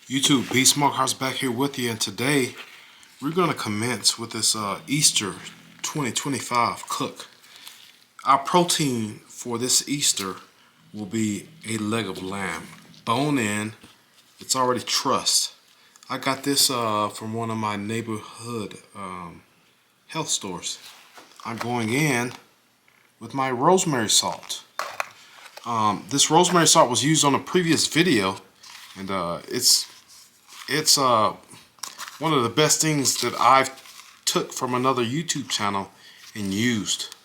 YouTube, B Smokehouse back here with you, and today we're going to commence with this Easter 2025 cook. Our protein for this Easter will be a leg of lamb, bone in. It's already trussed. I got this from one of my neighborhood health stores. I'm going in with my rosemary salt. This rosemary salt was used on a previous video, and it's one of the best things that I've took from another YouTube channel and used.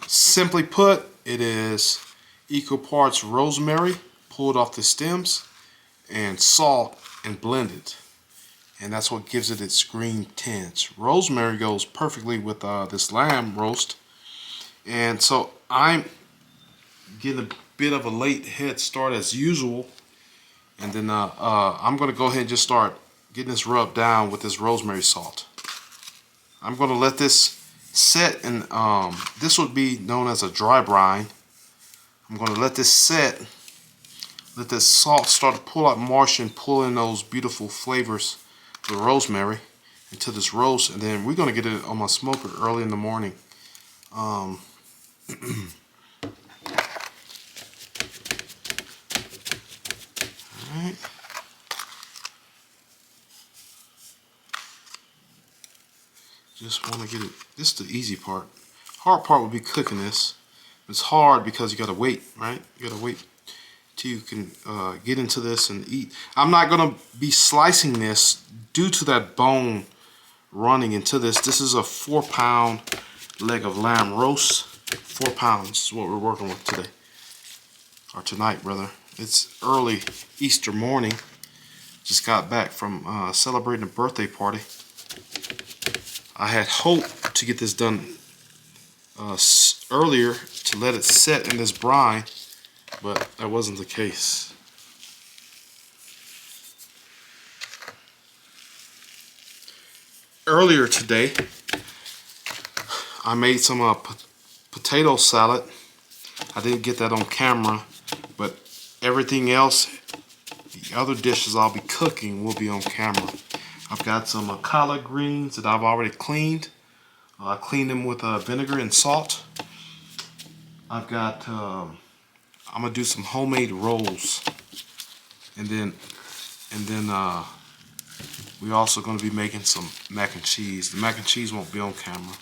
Simply put, it is equal parts rosemary pulled off the stems and salt and blended, and that's what gives it its green tinge. Rosemary goes perfectly with this lamb roast, and so I'm getting a bit of a late head start as usual, and then I'm going to go ahead and just start getting this rubbed down with this rosemary salt. I'm going to let this set, and this would be known as a dry brine. I'm going to let this set, let this salt start to pull out moisture and pull in those beautiful flavors of the rosemary into this roast, and then we're going to get it on my smoker early in the morning. Alright. Just want to get it. This is the easy part. Hard part would be cooking this. It's hard because you gotta wait, right? You gotta wait till you can get into this and eat. I'm not gonna be slicing this due to that bone running into this. This is a 4-pound leg of lamb roast. 4 pounds is what we're working with today, or tonight rather. It's early Easter morning. Just got back from celebrating a birthday party. I had hoped to get this done earlier to let it set in this brine, but that wasn't the case. Earlier today, I made some potato salad. I didn't get that on camera, but everything else, the other dishes I'll be cooking, will be on camera. I've got some collard greens that I've already cleaned. I cleaned them with vinegar and salt. I've got, I'm gonna do some homemade rolls, and then we're also gonna be making some mac and cheese. The mac and cheese won't be on camera.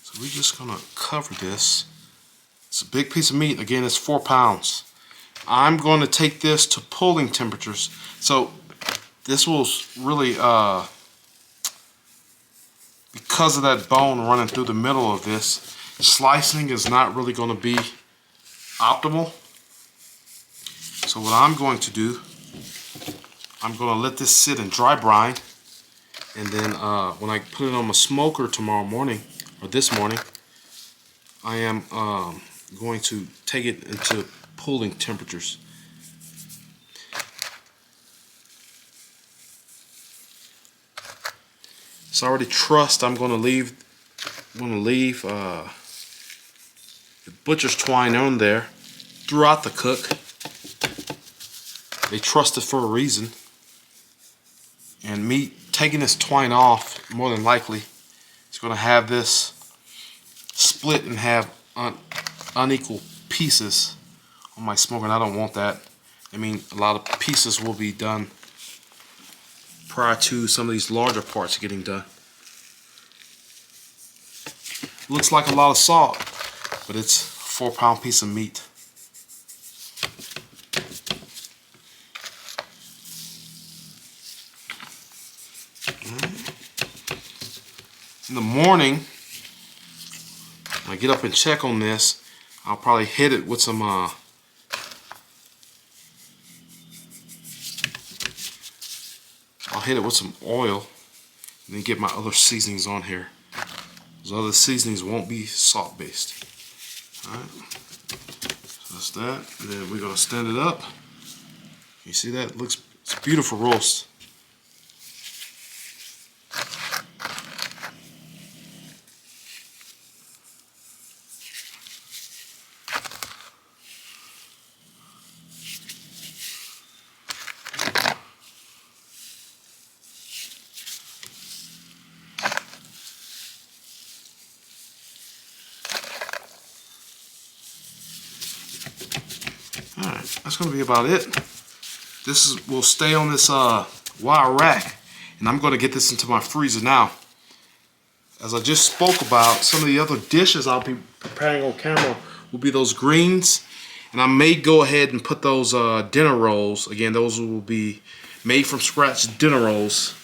So we're just gonna cover this. It's a big piece of meat. Again, it's 4 pounds. I'm going to take this to pulling temperatures. So this will really, because of that bone running through the middle of this, slicing is not really going to be optimal. So what I'm going to do, I'm going to let this sit in dry brine, and then when I put it on my smoker tomorrow morning, or this morning, I am going to take it into pulling temperatures. It's already trussed. I'm going to leave the butcher's twine on there throughout the cook. They trussed it for a reason, and me taking this twine off, more than likely, it's going to have this split and have unequal pieces on my smoker, and I don't want that. I mean, a lot of pieces will be done prior to some of these larger parts getting done. Looks like a lot of salt, but it's a 4-pound piece of meat. In the morning, when I get up and check on this, I'll probably hit it with some oil, and then get my other seasonings on here. Those other seasonings won't be salt based. Alright, so that's that. And then we're gonna stand it up. You see that? It's a beautiful roast. Alright, that's going to be about it. This will stay on this wire rack, and I'm going to get this into my freezer now. As I just spoke about, some of the other dishes I'll be preparing on camera will be those greens, and I may go ahead and put those dinner rolls. Again, those will be made from scratch dinner rolls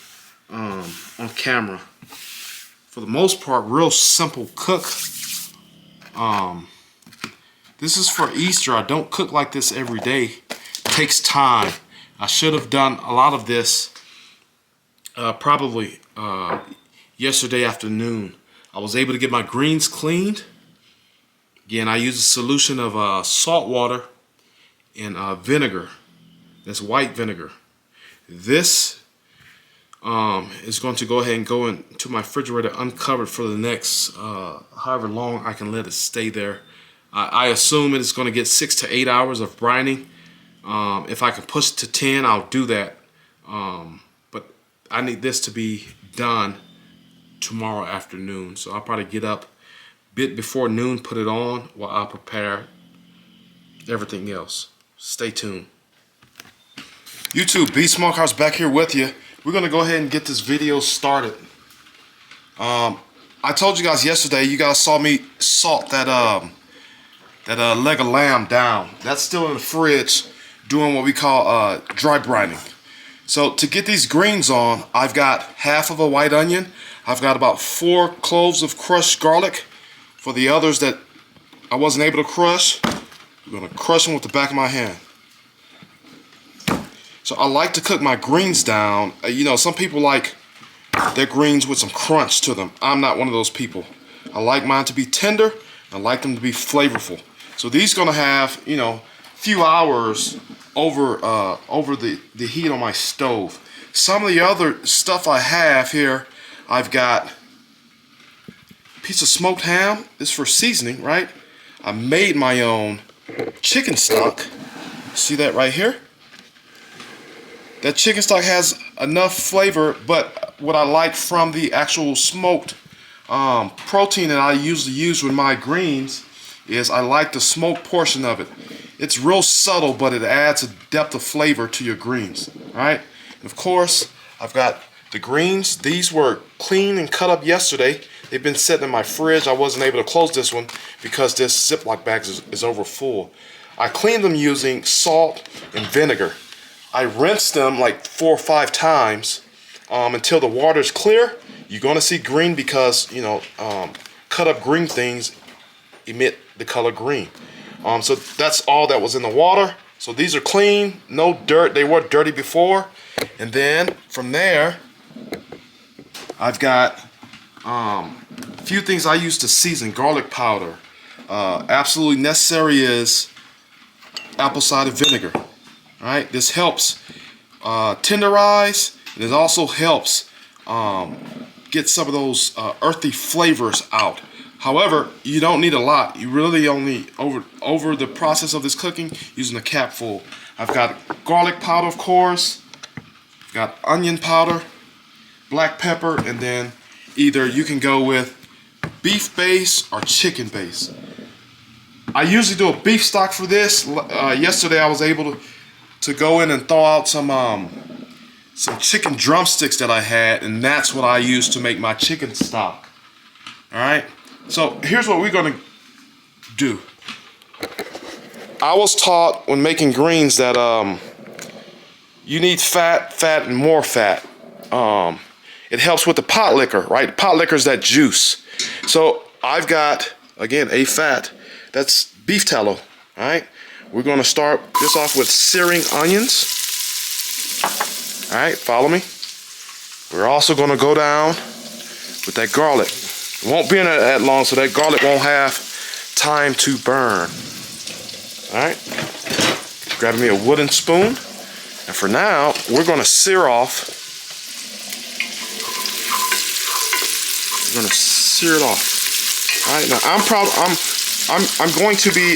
on camera. For the most part, real simple cook. This is for Easter. I don't cook like this every day. It takes time. I should have done a lot of this probably yesterday afternoon. I was able to get my greens cleaned. Again, I use a solution of salt water and vinegar. That's white vinegar. This is going to go ahead and go into my refrigerator uncovered for the next however long I can let it stay there. I assume it is going to get 6 to 8 hours of brining. If I can push it to 10, I'll do that. But I need this to be done tomorrow afternoon. So I'll probably get up a bit before noon, put it on while I prepare everything else. Stay tuned. YouTube, B Smokehouse back here with you. We're going to go ahead and get this video started. I told you guys yesterday, you guys saw me salt that leg of lamb down. That's still in the fridge doing what we call dry brining. So to get these greens on, I've got half of a white onion. I've got about 4 cloves of crushed garlic. For the others that I wasn't able to crush, I'm going to crush them with the back of my hand. So I like to cook my greens down. You know, some people like their greens with some crunch to them. I'm not one of those people. I like mine to be tender. I like them to be flavorful. So these gonna have, you know, a few hours over the heat on my stove. Some of the other stuff I have here, I've got a piece of smoked ham. This is for seasoning, right? I made my own chicken stock. See that right here? That chicken stock has enough flavor, but what I like from the actual smoked protein that I usually use with my greens is I like the smoked portion of it. It's real subtle, but it adds a depth of flavor to your greens. All right? And of course, I've got the greens. These were cleaned and cut up yesterday. They've been sitting in my fridge. I wasn't able to close this one because this Ziploc bag is over full. I cleaned them using salt and vinegar. I rinsed them like 4 or 5 times until the water is clear. You're going to see green because, you know, cut up green things emit the color green. So that's all that was in the water. So these are clean, no dirt. They were dirty before. And then from there, I've got a few things I use to season. Garlic powder. Absolutely necessary is apple cider vinegar. All right, this helps tenderize, and it also helps get some of those earthy flavors out. However, you don't need a lot. You really only, over the process of this cooking, using a cap full. I've got garlic powder, of course. I've got onion powder, black pepper, and then either you can go with beef base or chicken base. I usually do a beef stock for this. Yesterday I was able to go in and thaw out some chicken drumsticks that I had, and that's what I use to make my chicken stock. All right, so here's what we're gonna do. I was taught when making greens that you need fat, and more fat. It helps with the pot liquor, right? Pot liquor is that juice. So I've got, again, a fat. That's beef tallow, all right? We're gonna start this off with searing onions. All right, follow me. We're also gonna go down with that garlic. It won't be in it that long, so that garlic won't have time to burn. All right, grabbing me a wooden spoon. And for now, we're gonna sear off. We're gonna sear it off. All right, now I'm going to be,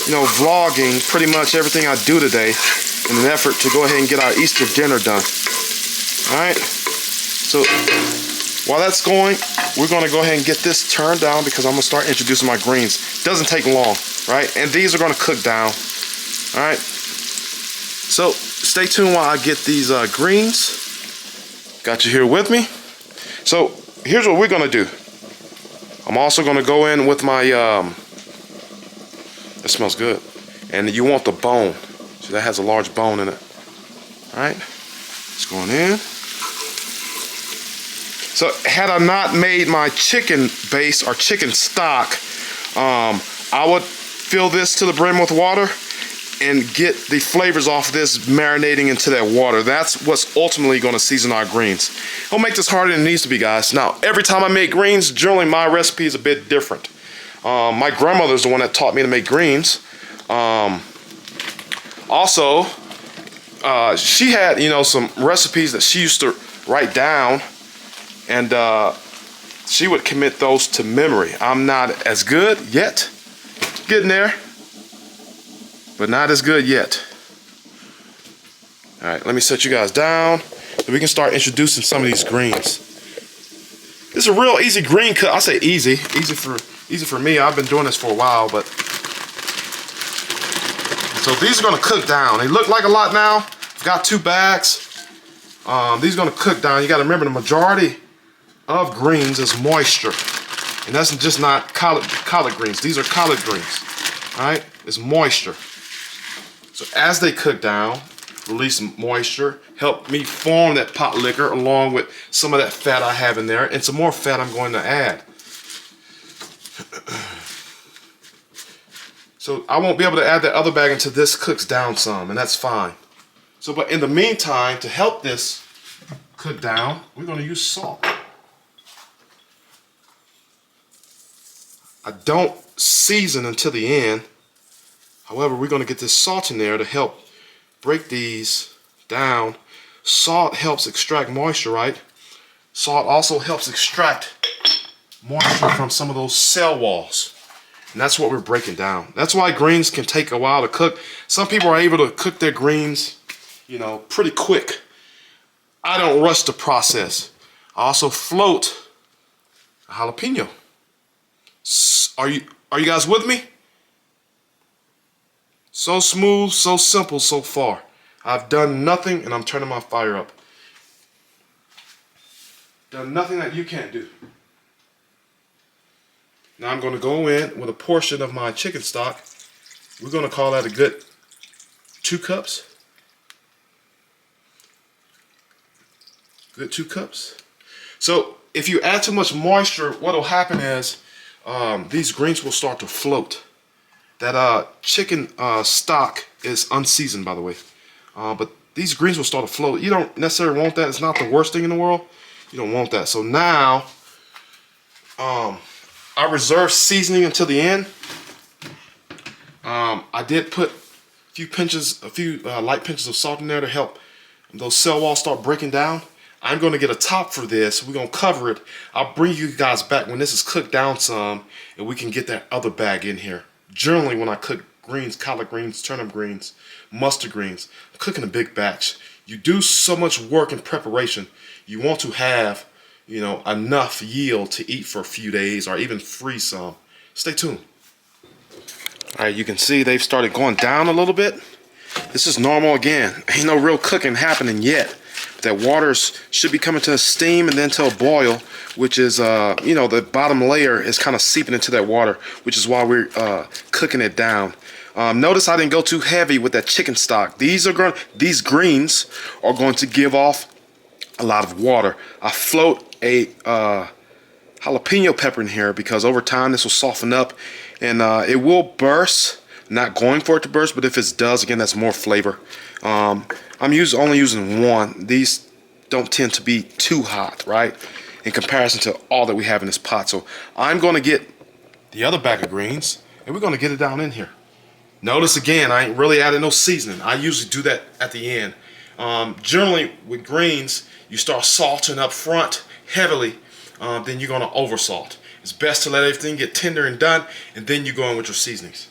you know, vlogging pretty much everything I do today in an effort to go ahead and get our Easter dinner done. All right, so while that's going, we're gonna go ahead and get this turned down because I'm gonna start introducing my greens. Doesn't take long, right? And these are gonna cook down. All right. So stay tuned while I get these greens. Got you here with me. So here's what we're gonna do. I'm also gonna go in with my, it smells good. And you want the bone. See, that has a large bone in it. All right, it's going in. So had I not made my chicken base or chicken stock, I would fill this to the brim with water and get the flavors off this marinating into that water. That's what's ultimately going to season our greens. It'll make this harder than it needs to be, guys. Now, every time I make greens, generally my recipe is a bit different. My grandmother's the one that taught me to make greens. Also, she had, you know, some recipes that she used to write down, and she would commit those to memory. I'm not as good yet. Getting there, but not as good yet. All right, let me set you guys down so we can start introducing some of these greens. This is a real easy green cut. I say easy for me. I've been doing this for a while, but so these are gonna cook down. They look like a lot now. I've got 2 bags. These are gonna cook down. You gotta remember, the majority of greens is moisture. And that's just not collard greens. These are collard greens, all right? It's moisture. So as they cook down, release moisture, help me form that pot liquor along with some of that fat I have in there, and some more fat I'm going to add. So I won't be able to add that other bag until this cooks down some, and that's fine. So, but in the meantime, to help this cook down, we're gonna use salt. I don't season until the end. However, we're going to get this salt in there to help break these down. Salt helps extract moisture, right? Salt also helps extract moisture from some of those cell walls. And that's what we're breaking down. That's why greens can take a while to cook. Some people are able to cook their greens, you know, pretty quick. I don't rush the process. I also float a jalapeno. Are you guys with me? So smooth, so simple so far. I've done nothing, and I'm turning my fire up. Done nothing that you can't do. Now I'm going to go in with a portion of my chicken stock. We're going to call that a good 2 cups. Good 2 cups. So if you add too much moisture, what will happen is these greens will start to float. That chicken stock is unseasoned, by the way. But these greens will start to float. You don't necessarily want that. It's not the worst thing in the world. You don't want that. So now, I reserve seasoning until the end. I did put a few light pinches of salt in there to help those cell walls start breaking down. I'm going to get a top for this. We're going to cover it. I'll bring you guys back when this is cooked down some, and we can get that other bag in here. Generally, when I cook greens, collard greens, turnip greens, mustard greens, I'm cooking a big batch. You do so much work in preparation. You want to have, you know, enough yield to eat for a few days or even freeze some. Stay tuned. All right, you can see they've started going down a little bit. This is normal again. Ain't no real cooking happening yet. That water should be coming to a steam and then to a boil, which is, you know, the bottom layer is kind of seeping into that water, which is why we're cooking it down. Notice I didn't go too heavy with that chicken stock. These greens are going to give off a lot of water. I float a jalapeno pepper in here because over time this will soften up and it will burst. Not going for it to burst, but if it does, again, that's more flavor. I'm only using 1. These don't tend to be too hot, right? In comparison to all that we have in this pot. So I'm going to get the other bag of greens, and we're going to get it down in here. Notice again, I ain't really added no seasoning. I usually do that at the end. Generally, with greens, you start salting up front heavily, then you're going to over salt. It's best to let everything get tender and done, and then you go in with your seasonings.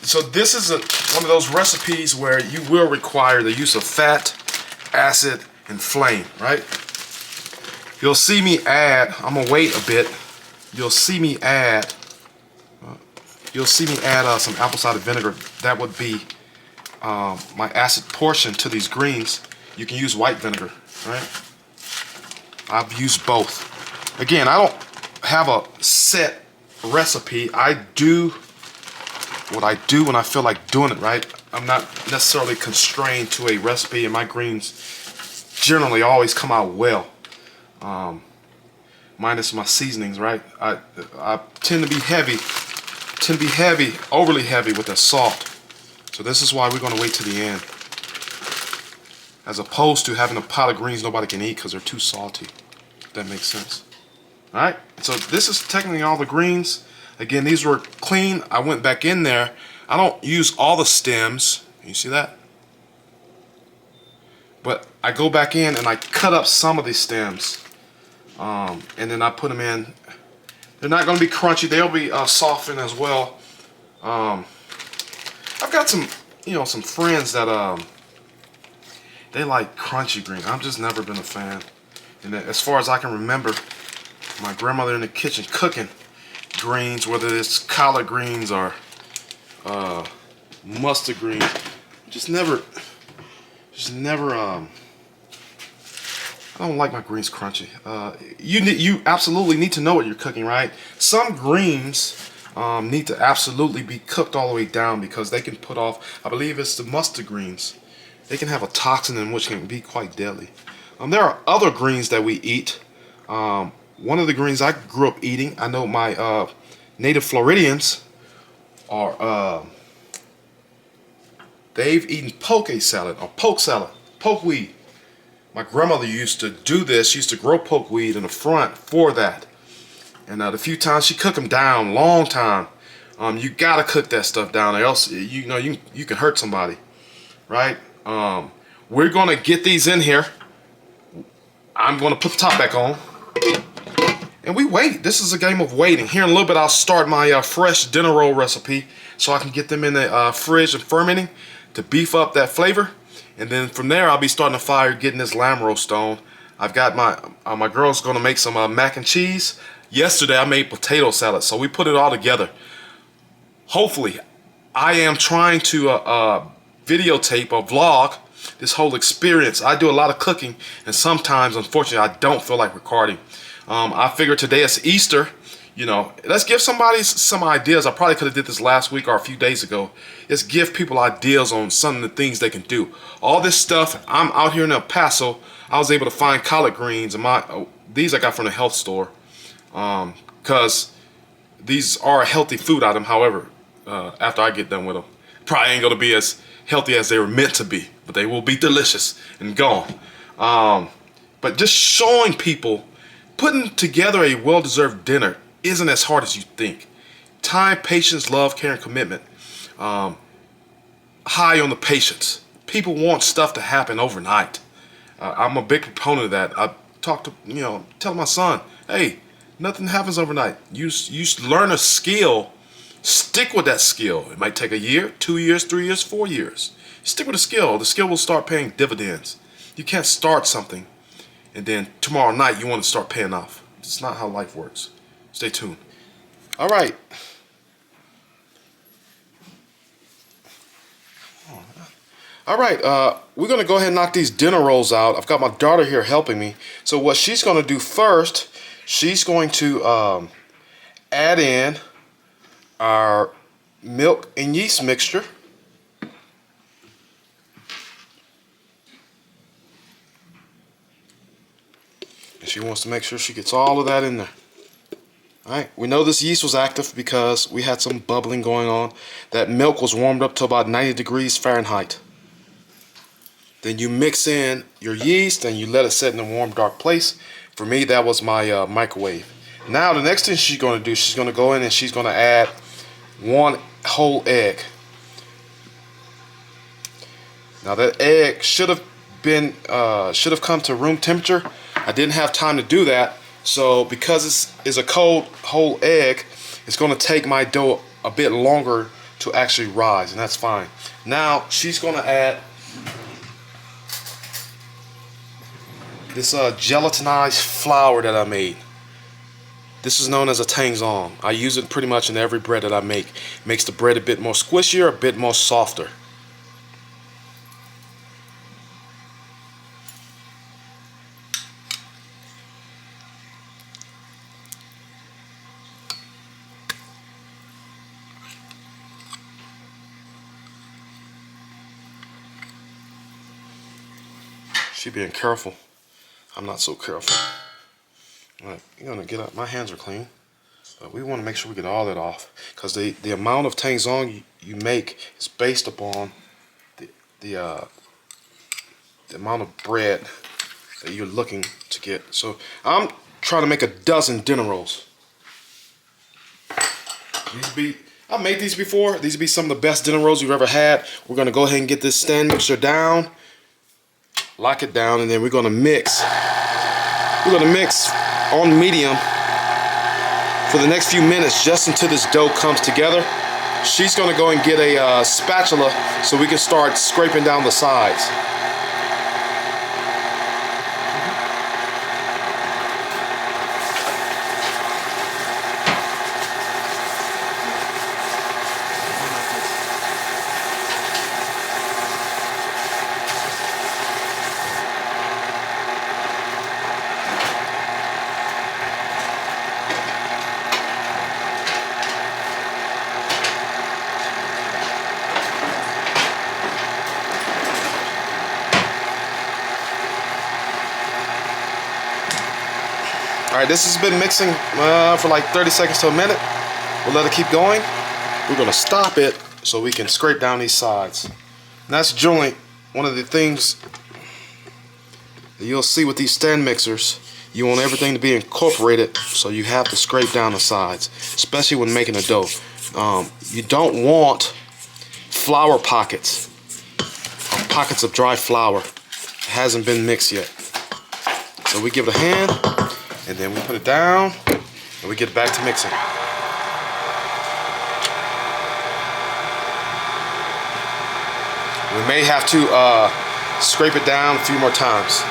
So this is one of those recipes where you will require the use of fat, acid, and flame, right? You'll see me add, I'm gonna wait a bit, you'll see me add you'll see me add some apple cider vinegar. That would be my acid portion to these greens. You can use white vinegar, right? I've used both. Again, I don't have a set recipe. I do what I do when I feel like doing it, right? I'm not necessarily constrained to a recipe, and my greens generally always come out well. Minus my seasonings, right? I tend to be heavy, overly heavy with the salt. So this is why we're going to wait to the end, as opposed to having a pot of greens nobody can eat because they're too salty. If that makes sense. All right. So this is technically all the greens. Again, these were clean. I went back in there. I don't use all the stems. You see that? But I go back in and I cut up some of these stems. And then I put them in. They're not going to be crunchy. They'll be softened as well. I've got some, some friends that they like crunchy greens. I've just never been a fan. And as far as I can remember, my grandmother in the kitchen cooking greens, whether it's collard greens or mustard greens, just never. I don't like my greens crunchy. You absolutely need to know what you're cooking, right? Some greens need to absolutely be cooked all the way down because they can put off, I believe it's the mustard greens. They can have a toxin in which can be quite deadly. There are other greens that we eat. One of the greens I grew up eating, I know my native Floridians are, they've eaten poke salad or poke salad, pokeweed. My grandmother used to do this. She used to grow pokeweed in the front for that. And the few times she cooked them down, long time. You gotta cook that stuff down, or else you can hurt somebody, right? We're gonna get these in here. I'm gonna put the top back on, and we wait. This is a game of waiting. Here in a little bit, I'll start my fresh dinner roll recipe, so I can get them in the fridge and fermenting to beef up that flavor. And then from there, I'll be starting a fire, getting this lamb roast on. I've got my girl's gonna make some mac and cheese. Yesterday, I made potato salad, so we put it all together. Hopefully, I am trying to videotape or vlog this whole experience. I do a lot of cooking, and sometimes, unfortunately, I don't feel like recording. I figured today is Easter. Let's give somebody some ideas. I probably could have did this last week or a few days ago. Let's give people ideas on some of the things they can do. All this stuff, I'm out here in El Paso. I was able to find collard greens, and these I got from the health store, because these are a healthy food item. However, after I get done with them, probably ain't gonna be as healthy as they were meant to be, but they will be delicious and gone. But just showing people, putting together a well-deserved dinner isn't as hard as you think. Time, patience, love, care, and commitment. High on the patience. People want stuff to happen overnight. I'm a big proponent of that. I talk to, tell my son, hey, nothing happens overnight. You learn a skill, stick with that skill. It might take a year, 2 years, 3 years, 4 years. Stick with the skill. The skill will start paying dividends. You can't start something and then tomorrow night you want to start paying off. It's not how life works. Stay tuned. All right. All right, we're going to go ahead and knock these dinner rolls out. I've got my daughter here helping me. So what she's going to do first, she's going to add in our milk and yeast mixture. And she wants to make sure she gets all of that in there. All right, we know this yeast was active because we had some bubbling going on. That milk was warmed up to about 90 degrees Fahrenheit. Then you mix in your yeast and you let it sit in a warm, dark place. For me, that was my microwave. Now, the next thing she's going to do, she's going to go in and she's going to add 1 whole egg. Now, that egg should have come to room temperature. I didn't have time to do that. So because it's a cold whole egg, it's going to take my dough a bit longer to actually rise, and that's fine. Now she's going to add this gelatinized flour that I made. This is known as a Tangzong. I use it pretty much in every bread that I make. It makes the bread a bit more squishier, a bit more softer. She being careful. I'm not so careful. All right, you're gonna get up. My hands are clean, but we want to make sure we get all that off, because the amount of Tangzong you make is based upon the amount of bread that you're looking to get. So I'm trying to make a dozen dinner rolls. I've made these before. These would be some of the best dinner rolls you've ever had. We're gonna go ahead and get this stand mixer down, lock it down, and then we're gonna mix. We're gonna mix on medium for the next few minutes, just until this dough comes together. She's gonna go and get a spatula so we can start scraping down the sides. All right, this has been mixing for like 30 seconds to a minute. We'll let it keep going. We're gonna stop it so we can scrape down these sides. And that's generally one of the things that you'll see with these stand mixers. You want everything to be incorporated, so you have to scrape down the sides, especially when making a dough. You don't want flour pockets, or pockets of dry flour. It hasn't been mixed yet. So we give it a hand, and then we put it down, and we get back to mixing. We may have to scrape it down a few more times.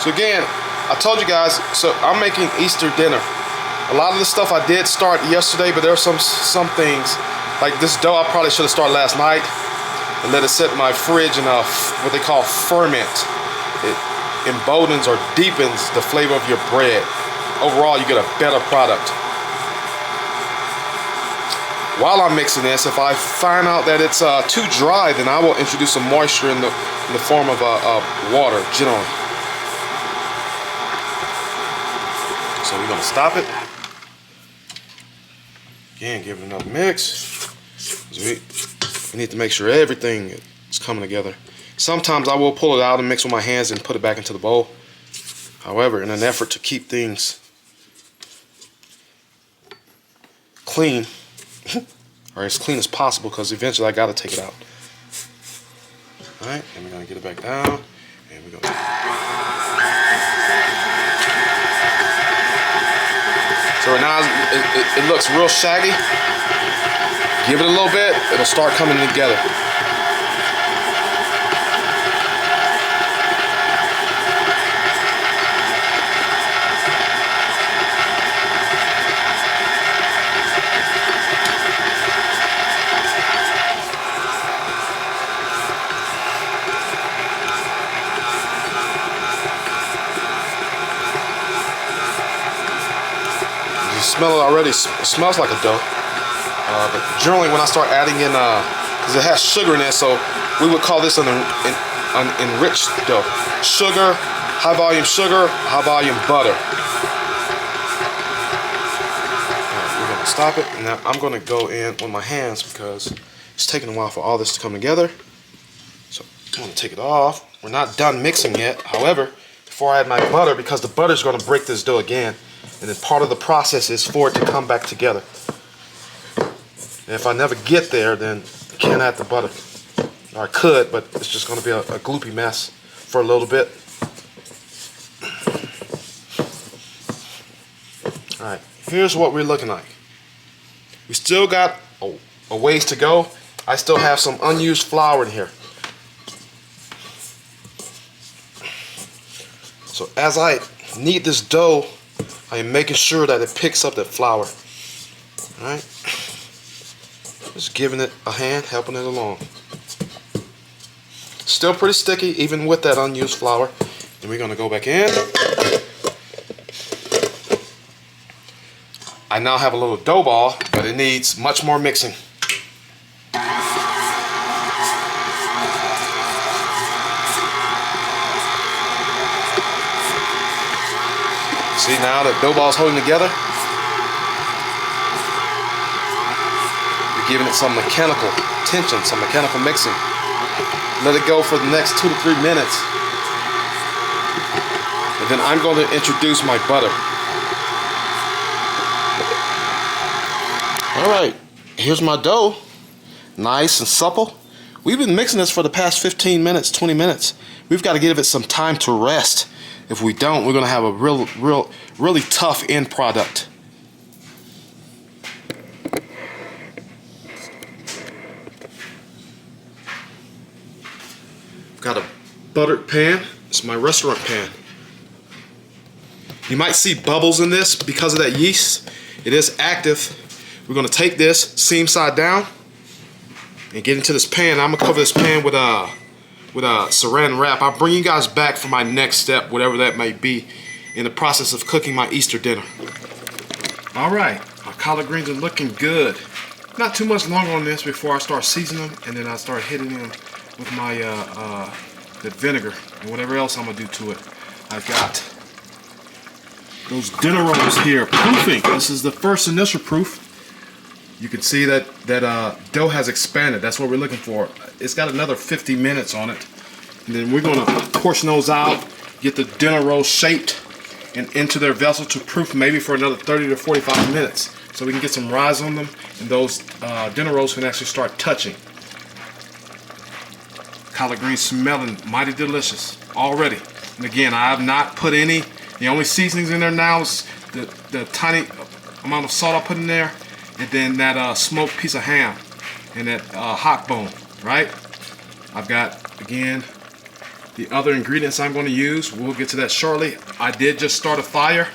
So again, I told you guys, so I'm making Easter dinner. A lot of the stuff I did start yesterday, but there are some things, like this dough I probably should have started last night and let it sit in my fridge in what they call ferment. It emboldens or deepens the flavor of your bread. Overall, you get a better product. While I'm mixing this, if I find out that it's too dry, then I will introduce some moisture in the form of water, generally. So we're gonna stop it. Again, give it another mix. We need to make sure everything is coming together. Sometimes I will pull it out and mix with my hands and put it back into the bowl. However, in an effort to keep things clean, or as clean as possible, because eventually I gotta take it out. All right, and we're gonna get it back down, and we're gonna. So right now it looks real shaggy. Give it a little bit, it'll start coming together. Smell it already. It smells like a dough. But generally, when I start adding in, because it has sugar in it, so we would call this an enriched dough. Sugar, high volume butter. Right, we're gonna stop it. Now I'm gonna go in with my hands because it's taking a while for all this to come together. So I'm gonna take it off. We're not done mixing yet. However, before I add my butter, because the butter is gonna break this dough again. And then part of the process is for it to come back together. And if I never get there, then I can't add the butter. Or I could, but it's just going to be a gloopy mess for a little bit. Alright, here's what we're looking like. We still got a ways to go. I still have some unused flour in here. So as I knead this dough, I am making sure that it picks up that flour. Alright? Just giving it a hand, helping it along. Still pretty sticky, even with that unused flour. And we're going to go back in. I now have a little dough ball, but it needs much more mixing. See now the dough ball's holding together? You're giving it some mechanical tension, some mechanical mixing. Let it go for the next 2 to 3 minutes. And then I'm going to introduce my butter. Alright, here's my dough. Nice and supple. We've been mixing this for the past 15 minutes, 20 minutes. We've got to give it some time to rest. If we don't, we're going to have a really tough end product. I've got a buttered pan. It's my restaurant pan. You might see bubbles in this because of that yeast. It is active. We're going to take this seam side down and get into this pan. I'm going to cover this pan with a saran wrap. I'll bring you guys back for my next step, whatever that may be, in the process of cooking my Easter dinner. Alright, my collard greens are looking good. Not too much longer on this before I start seasoning them, and then I start hitting them with my the vinegar and whatever else I'm going to do to it. I've got those dinner rolls here, proofing. This is the first initial proof. You can see that dough has expanded. That's what we're looking for. It's got another 50 minutes on it. And then we're going to portion those out, get the dinner rolls shaped and into their vessel to proof maybe for another 30 to 45 minutes. So we can get some rise on them and those dinner rolls can actually start touching. Collard greens smelling mighty delicious already. And again, I have not put any. The only seasonings in there now is the tiny amount of salt I put in there, and then that smoked piece of ham and that hot bone, right? I've got, again, the other ingredients I'm going to use. We'll get to that shortly. I did just start a fire.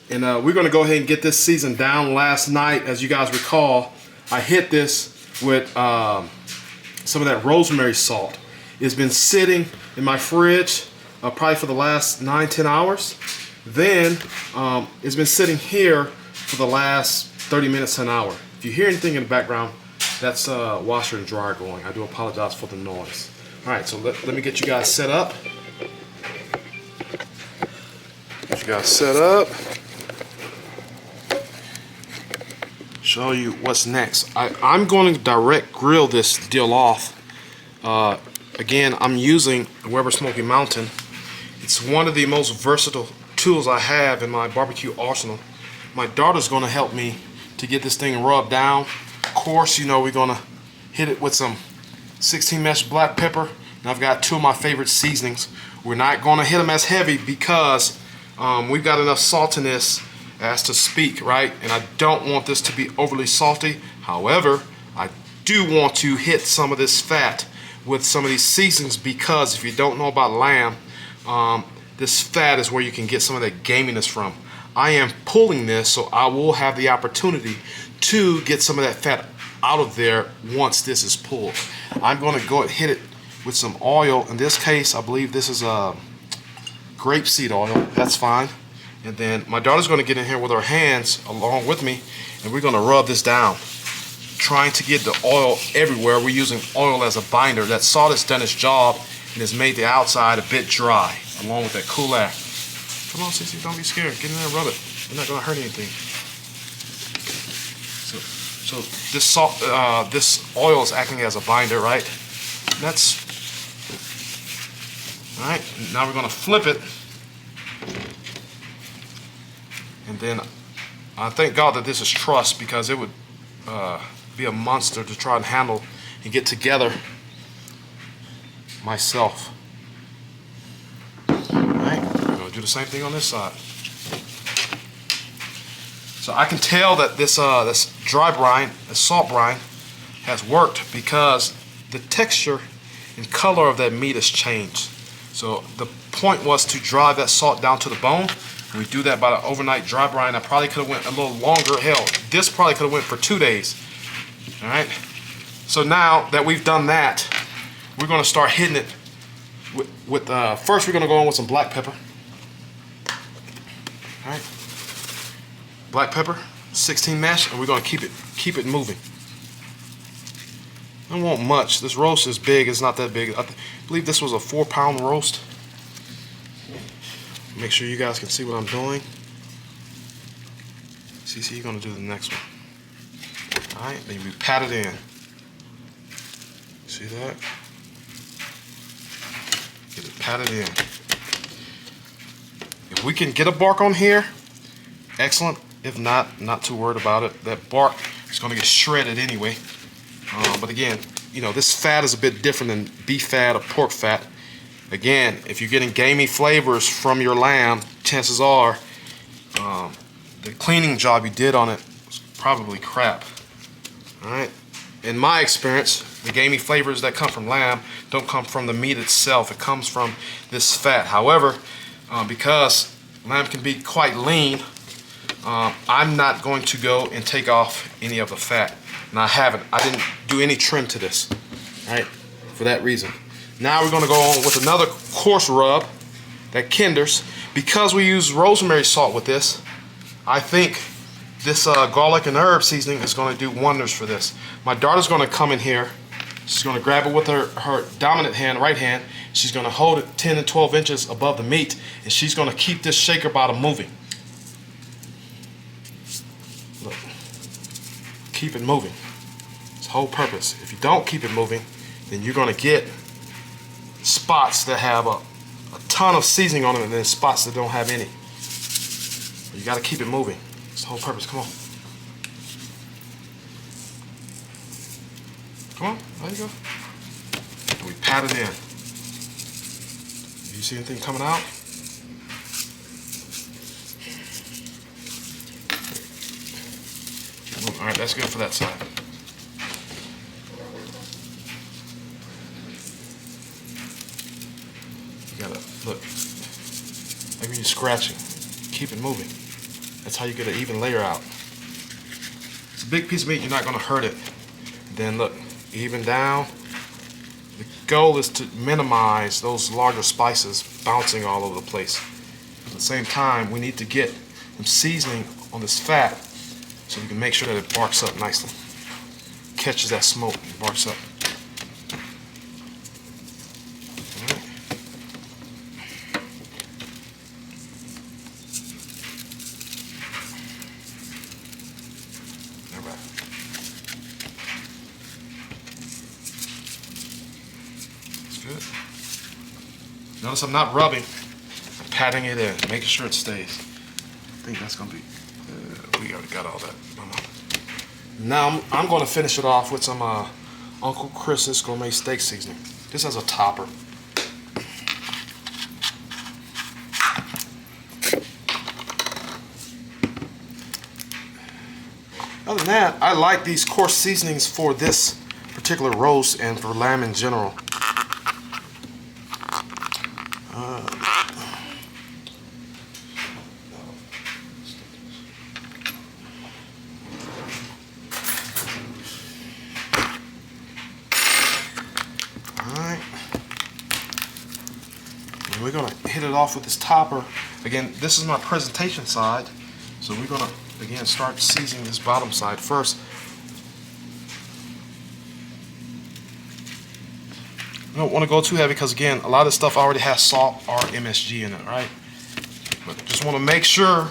And we're going to go ahead and get this seasoned down. Last night, as you guys recall, I hit this with some of that rosemary salt. It's been sitting in my fridge probably for the last 9-10 hours. Then it's been sitting here for the last 30 minutes to an hour. If you hear anything in the background, that's washer and dryer going. I do apologize for the noise. Alright, so let me get you guys set up. Show you what's next. I'm going to direct grill this deal off. Again, I'm using Weber Smoky Mountain. It's one of the most versatile tools I have in my barbecue arsenal. My daughter's going to help me to get this thing rubbed down. Of course, you know, we're going to hit it with some 16 mesh black pepper. And I've got 2 of my favorite seasonings. We're not going to hit them as heavy because we've got enough saltiness as to speak, right? And I don't want this to be overly salty. However, I do want to hit some of this fat with some of these seasonings, because if you don't know about lamb, this fat is where you can get some of that gaminess from. I am pulling this, so I will have the opportunity to get some of that fat out of there once this is pulled. I'm going to go and hit it with some oil. In this case, I believe this is grapeseed oil. That's fine. And then my daughter's going to get in here with her hands along with me, and we're going to rub this down, trying to get the oil everywhere. We're using oil as a binder. That salt has done its job and has made the outside a bit dry, along with that cool air. Come on, Cece, don't be scared. Get in there and rub it. You're not going to hurt anything. So this salt, this oil is acting as a binder, right? That's all right. Now we're going to flip it, and then I thank God that this is truss, because it would be a monster to try and handle and get together myself. Alright, we're going to do the same thing on this side. So I can tell that this dry brine, the salt brine, has worked, because the texture and color of that meat has changed. So the point was to drive that salt down to the bone. And we do that by the overnight dry brine. I probably could have went a little longer. Hell, this probably could have went for 2 days. All right. So now that we've done that, we're going to start hitting it with first we're going to go in with some black pepper. All right. Black pepper, 16 mesh, and we're going to keep it moving. I don't want much. This roast is big. It's not that big. I believe this was a 4-pound roast. Make sure you guys can see what I'm doing. CC, you're going to do the next one. Alright, then we pat it in. See that? Get it patted in. If we can get a bark on here, excellent. If not, not too worried about it. That bark is going to get shredded anyway. But again, you know, this fat is a bit different than beef fat or pork fat. Again, if you're getting gamey flavors from your lamb, chances are the cleaning job you did on it was probably crap. Alright? In my experience, the gamey flavors that come from lamb don't come from the meat itself. It comes from this fat. However, because lamb can be quite lean, I'm not going to go and take off any of the fat. And I haven't. I didn't do any trim to this. Alright? For that reason. Now we're going to go on with another coarse rub that kinders. Because we use rosemary salt with this, I think this garlic and herb seasoning is going to do wonders for this. My daughter's going to come in here. She's going to grab it with her dominant hand, right hand. She's going to hold it 10 and 12 inches above the meat, and she's going to keep this shaker bottom moving. Look. Keep it moving. It's the whole purpose. If you don't keep it moving, then you're going to get spots that have a ton of seasoning on them and then spots that don't have any. You got to keep it moving. It's the whole purpose. Come on. Come on. There you go. And we pat it in. Do you see anything coming out? Alright, that's good for that side. You gotta, look. Like when you're scratching. Keep it moving. That's how you get an even layer out. It's a big piece of meat, you're not going to hurt it. Then look, even down. The goal is to minimize those larger spices bouncing all over the place. At the same time, we need to get some seasoning on this fat so we can make sure that it barks up nicely. Catches that smoke and barks up. Good. Notice I'm not rubbing, I'm patting it in, making sure it stays. I think that's going to be, we already got all that. Now I'm going to finish it off with some Uncle Chris's Gourmet Steak Seasoning. This has a topper. Other than that, I like these coarse seasonings for this particular roast and for lamb in general. Alright. We're going to hit it off with this topper. Again, this is my presentation side. So we're going to, again, start seasoning this bottom side first. You don't want to go too heavy because, again, a lot of this stuff already has salt or MSG in it, right? But just want to make sure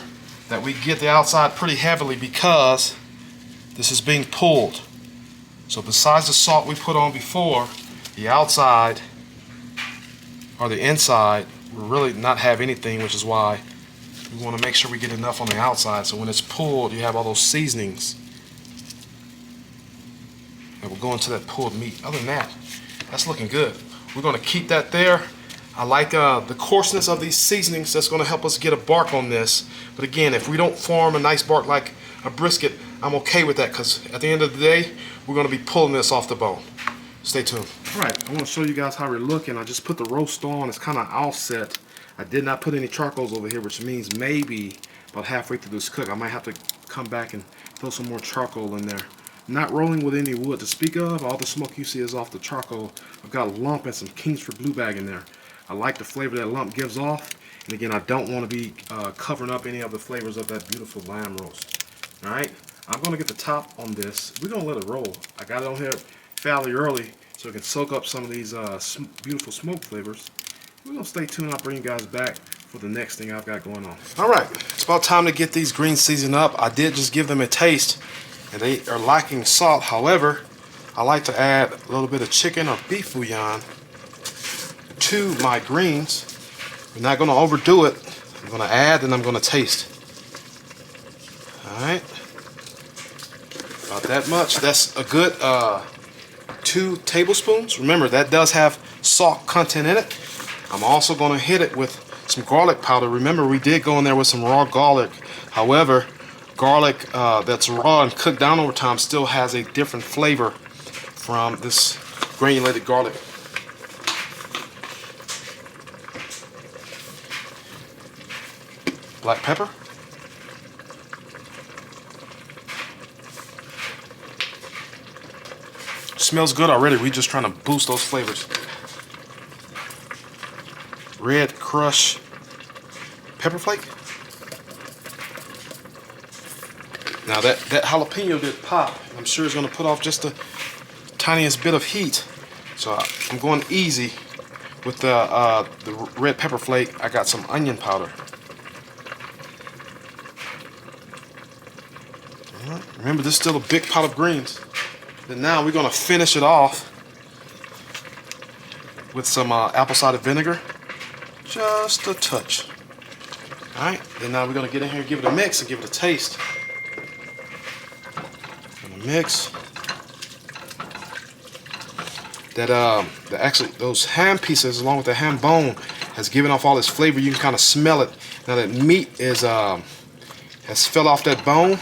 that we get the outside pretty heavily because this is being pulled. So besides the salt we put on before, the outside or the inside will really not have anything, which is why we want to make sure we get enough on the outside so when it's pulled, you have all those seasonings that will go into that pulled meat. Other than that, that's looking good. We're going to keep that there. I like the coarseness of these seasonings. That's going to help us get a bark on this. But again, if we don't form a nice bark like a brisket, I'm okay with that because at the end of the day, we're going to be pulling this off the bone. Stay tuned. Alright, I want to show you guys how we're looking. I just put the roast on. It's kind of offset. I did not put any charcoals over here, which means maybe about halfway through this cook I might have to come back and throw some more charcoal in there. Not rolling with any wood to speak of. All the smoke you see is off the charcoal. I've got a lump and some Kingsford Blue Bag in there. I like the flavor that lump gives off. And again, I don't want to be covering up any of the flavors of that beautiful lamb roast. Alright, I'm going to get the top on this. We're going to let it roll. I got it on here fairly early so it can soak up some of these beautiful smoke flavors. We're going to stay tuned. I'll bring you guys back for the next thing I've got going on. Alright, it's about time to get these greens seasoned up. I did just give them a taste and they are lacking salt. However, I like to add a little bit of chicken or beef bouillon to my greens. We're not going to overdo it. I'm going to add and I'm going to taste. Alright, about that much. That's a good 2 tablespoons. Remember, that does have salt content in it. I'm also going to hit it with some garlic powder. Remember, we did go in there with some raw garlic. However, garlic that's raw and cooked down over time still has a different flavor from this granulated garlic. Black pepper. Smells good already. We're just trying to boost those flavors. Red crush pepper flake. Now that jalapeno did pop. I'm sure it's going to put off just the tiniest bit of heat. So I'm going easy with the red pepper flake. I got some onion powder. Remember, this is still a big pot of greens. Then now we're going to finish it off with some apple cider vinegar. Just a touch. Alright, then now we're going to get in here and give it a mix and give it a taste. Gonna mix. Actually, those ham pieces along with the ham bone has given off all this flavor. You can kind of smell it. Now that meat is has fell off that bone.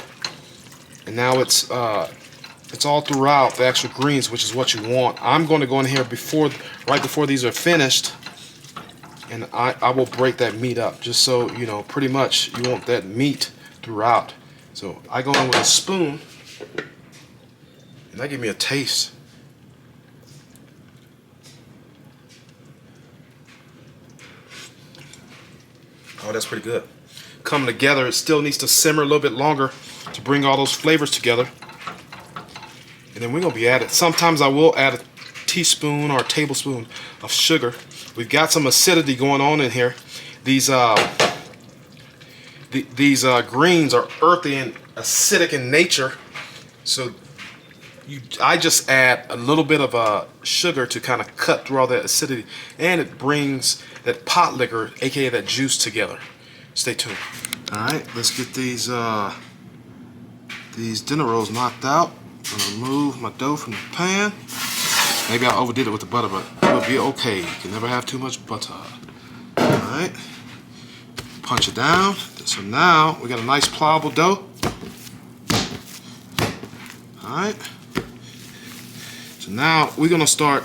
And now it's all throughout the actual greens, which is what you want. I'm going to go in here right before these are finished, and I will break that meat up just so you know. Pretty much, you want that meat throughout. So I go in with a spoon, and that gives me a taste. Oh, that's pretty good. Coming together. It still needs to simmer a little bit longer to bring all those flavors together. And then we're going to be adding, sometimes I will add a teaspoon or a tablespoon of sugar. We've got some acidity going on in here. These greens are earthy and acidic in nature. So I just add a little bit of sugar to kind of cut through all that acidity. And it brings that pot liquor, aka that juice, together. Stay tuned. Alright, let's get these dinner rolls knocked out. I'm gonna remove my dough from the pan. Maybe I overdid it with the butter, but it'll be okay. You can never have too much butter. Alright. Punch it down. So now we got a nice pliable dough. Alright. So now we're gonna start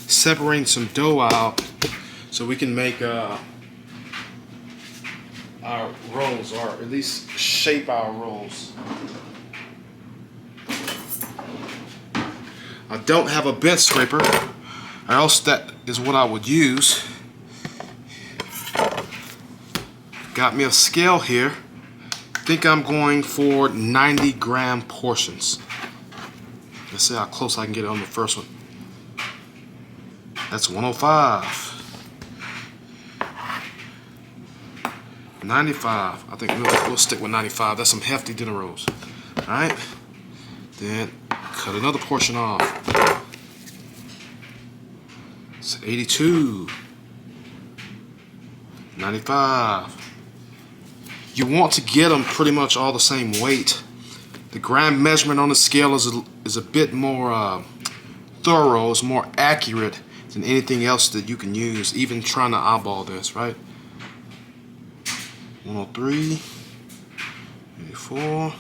separating some dough out so we can make our rolls, or at least shape our rolls. I don't have a bench scraper, or else that is what I would use. Got me a scale here. I think I'm going for 90-gram portions. Let's see how close I can get it on the first one. That's 105. 95. I think we'll stick with 95. That's some hefty dinner rolls. Alright. Then cut another portion off. It's 82. 95. You want to get them pretty much all the same weight. The gram measurement on the scale is a bit more thorough, it's more accurate than anything else that you can use, even trying to eyeball this, right? 103, 84,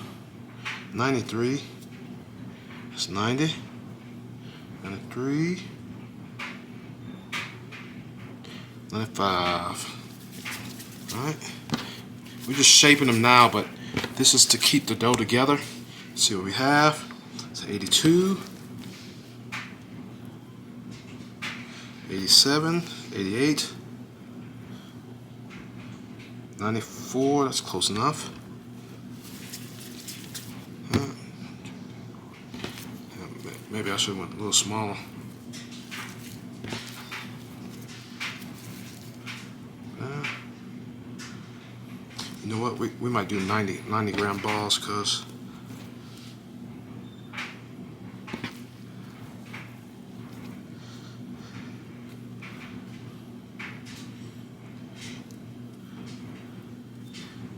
93, that's 90, 93, 95. Alright, we're just shaping them now, but this is to keep the dough together. Let's see what we have. It's 82, 87, 88, 94, that's close enough. Maybe I should have went a little smaller. You know what, we might do 90 gram balls, because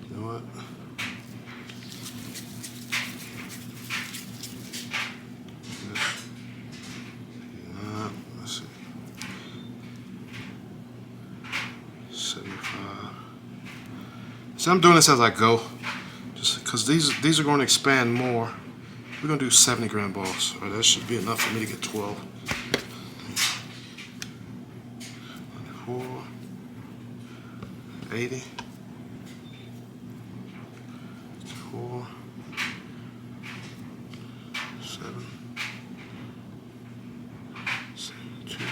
you know what, let's see, 75. So I'm doing this as I go, just because these are going to expand more. We're going to do 70 gram balls. All right, that should be enough for me to get 12. 94, 80, 4, 7, 2.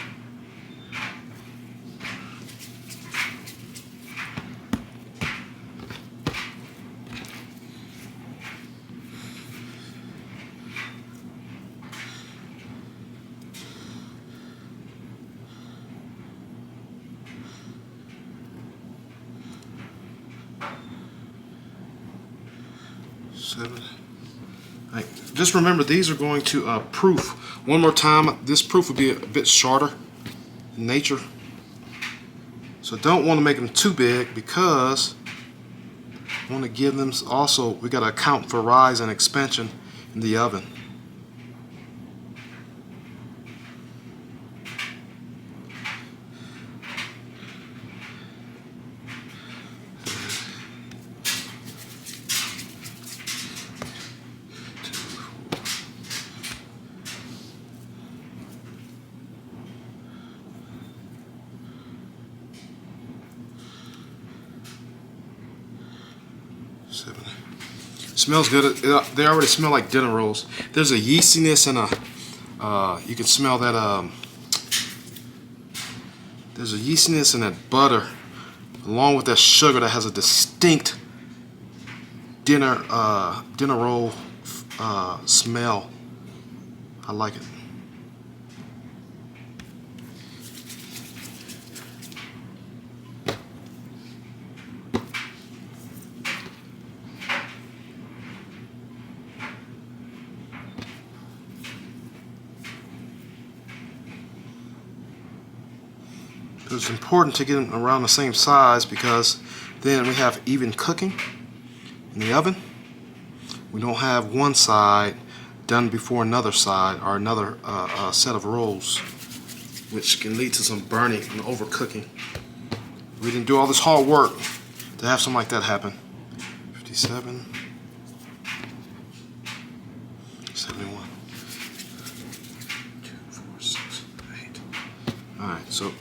Right. Just remember, these are going to proof. One more time, this proof will be a bit shorter in nature. So don't want to make them too big, because I want to give them also, we got to account for rise and expansion in the oven. Smells good. They already smell like dinner rolls. There's a yeastiness and you can smell that. There's a yeastiness in that butter, along with that sugar, that has a distinct dinner roll smell. I like it. It's important to get them around the same size, because then we have even cooking in the oven. We don't have one side done before another side, or another set of rolls, which can lead to some burning and overcooking. We didn't do all this hard work to have something like that happen. 57, 71, 2, 4, 6, 8. All right, so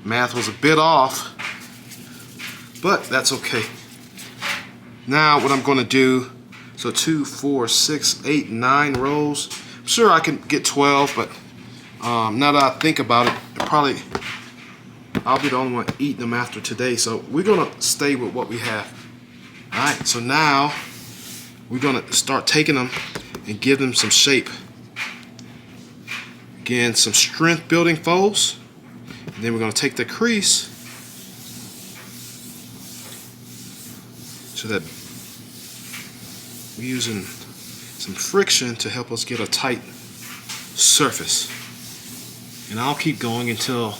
math was a bit off, but that's okay. Now what I'm going to do, so 2, 4, 6, 8, 9 rows. I'm sure I can get 12, but now that I think about it, probably I'll be the only one eating them after today. So we're going to stay with what we have. All right, so now we're going to start taking them and give them some shape. Again, some strength building folds. And then we're going to take the crease so that we're using some friction to help us get a tight surface. And I'll keep going until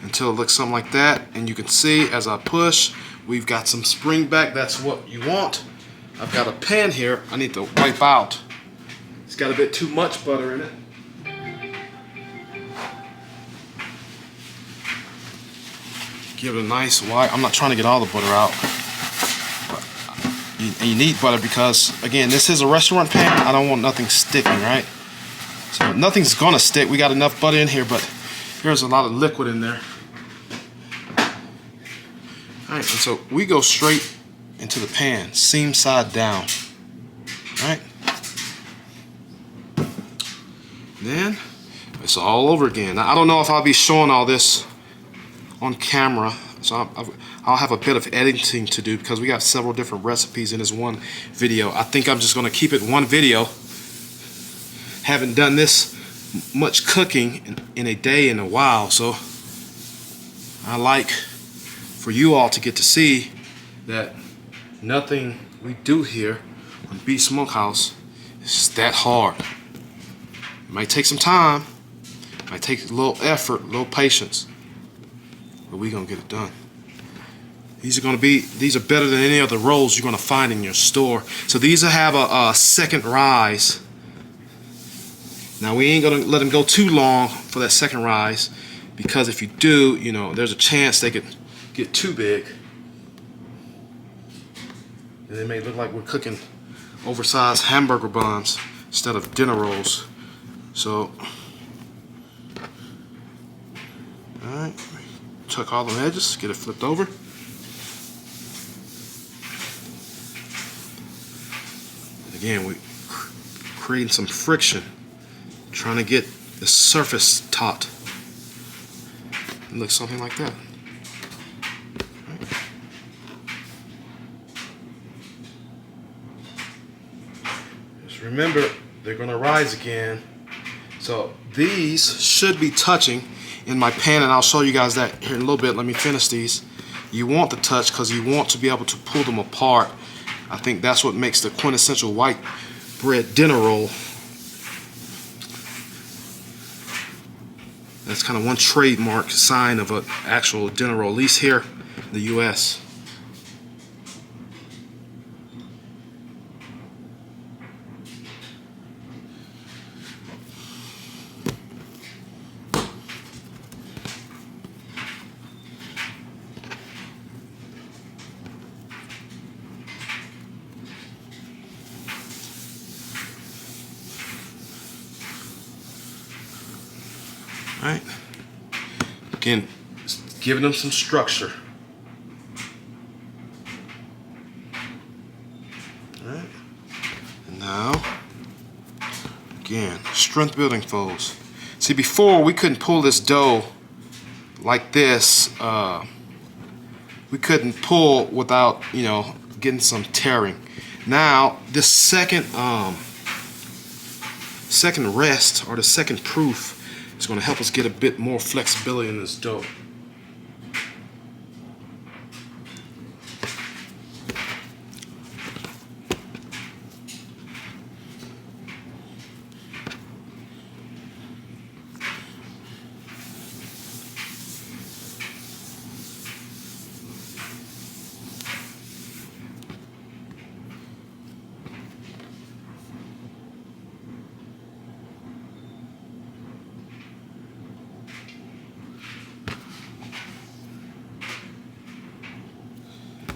it looks something like that. And you can see as I push, we've got some spring back. That's what you want. I've got a pan here I need to wipe out. It's got a bit too much butter in it. Give it a nice wipe. I'm not trying to get all the butter out. And you need butter because, again, this is a restaurant pan. I don't want nothing sticking, right? So nothing's gonna stick. We got enough butter in here, but there's a lot of liquid in there. All right, and so we go straight into the pan, seam side down. All right. Then it's all over again. Now, I don't know if I'll be showing all this on camera, so I'll have a bit of editing to do because we got several different recipes in this one video. I think I'm just gonna keep it one video. Haven't done this much cooking in a day in a while, so I like for you all to get to see that nothing we do here on Beast Smokehouse is just that hard. It might take some time, might take a little effort, a little patience, but we're gonna get it done. These are better than any other rolls you're gonna find in your store. So these will have a second rise. Now we ain't gonna let them go too long for that second rise, because if you do, you know, there's a chance they could get too big. And they may look like we're cooking oversized hamburger buns instead of dinner rolls. So, alright, tuck all the edges, get it flipped over. And again, we're creating some friction, trying to get the surface taut. It looks something like that. Right. Just remember, they're going to rise again. So these should be touching in my pan, and I'll show you guys that here in a little bit. Let me finish these. You want the touch because you want to be able to pull them apart. I think that's what makes the quintessential white bread dinner roll. That's kind of one trademark sign of an actual dinner roll, at least here in the US. Right? Again, giving them some structure. Right? And now, again, strength building folds. See, before we couldn't pull this dough like this. We couldn't pull without, you know, getting some tearing. Now, this second rest, or the second proof, is going to help us get a bit more flexibility in this dough.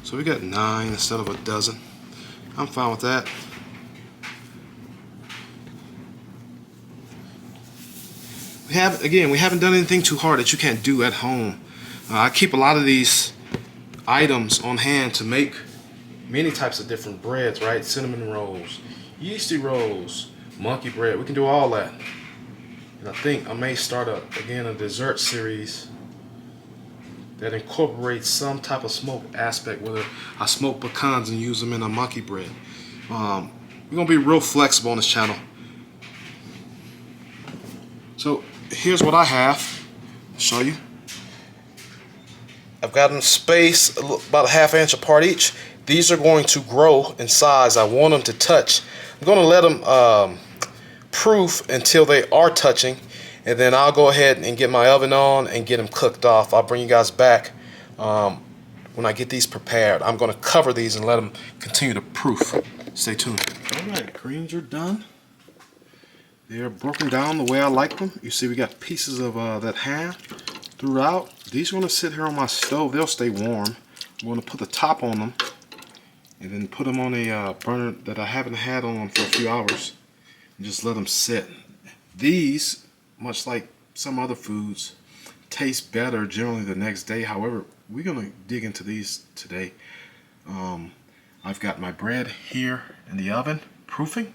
So we got 9 instead of a dozen. I'm fine with that. We haven't done anything too hard that you can't do at home. I keep a lot of these items on hand to make many types of different breads, right? Cinnamon rolls, yeasty rolls, monkey bread. We can do all that. And I think I may start a dessert series that incorporates some type of smoke aspect, whether I smoke pecans and use them in a monkey bread. We're gonna be real flexible on this channel. So here's what I have. I'll show you. I've got them spaced about a ½ inch apart each. These are going to grow in size. I want them to touch. I'm gonna let them proof until they are touching, and then I'll go ahead and get my oven on and get them cooked off. I'll bring you guys back when I get these prepared. I'm going to cover these and let them continue to proof. Stay tuned. Alright, greens are done. They're broken down the way I like them. You see we got pieces of that ham throughout. These are going to sit here on my stove. They'll stay warm. I'm going to put the top on them and then put them on a burner that I haven't had on for a few hours, and just let them sit. These, much like some other foods, taste better generally the next day. However, we're gonna dig into these today. I've got my bread here in the oven proofing.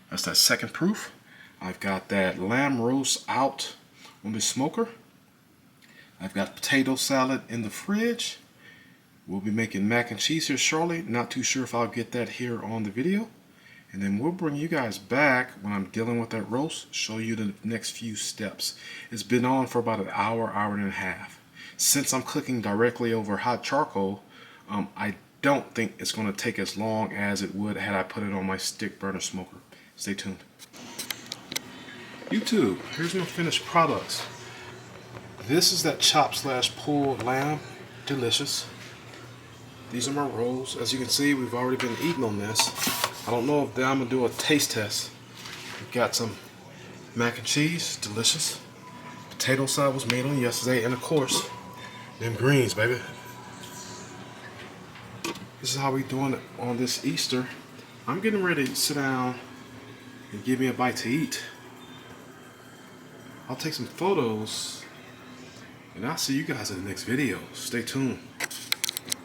That's that second proof. I've got that lamb roast out on the smoker. I've got potato salad in the fridge. We'll be making mac and cheese here shortly. Not too sure if I'll get that here on the video. And then we'll bring you guys back when I'm dealing with that roast, show you the next few steps. It's been on for about an hour, hour and a half. Since I'm cooking directly over hot charcoal, I don't think it's going to take as long as it would had I put it on my stick burner smoker. Stay tuned. YouTube, here's my finished products. This is that chopped / pulled lamb. Delicious. These are my rolls. As you can see, we've already been eating on this. I don't know if I'm going to do a taste test. We've got some mac and cheese. Delicious. Potato salad was made on yesterday. And of course, them greens, baby. This is how we doing it on this Easter. I'm getting ready to sit down and give me a bite to eat. I'll take some photos, and I'll see you guys in the next video. Stay tuned.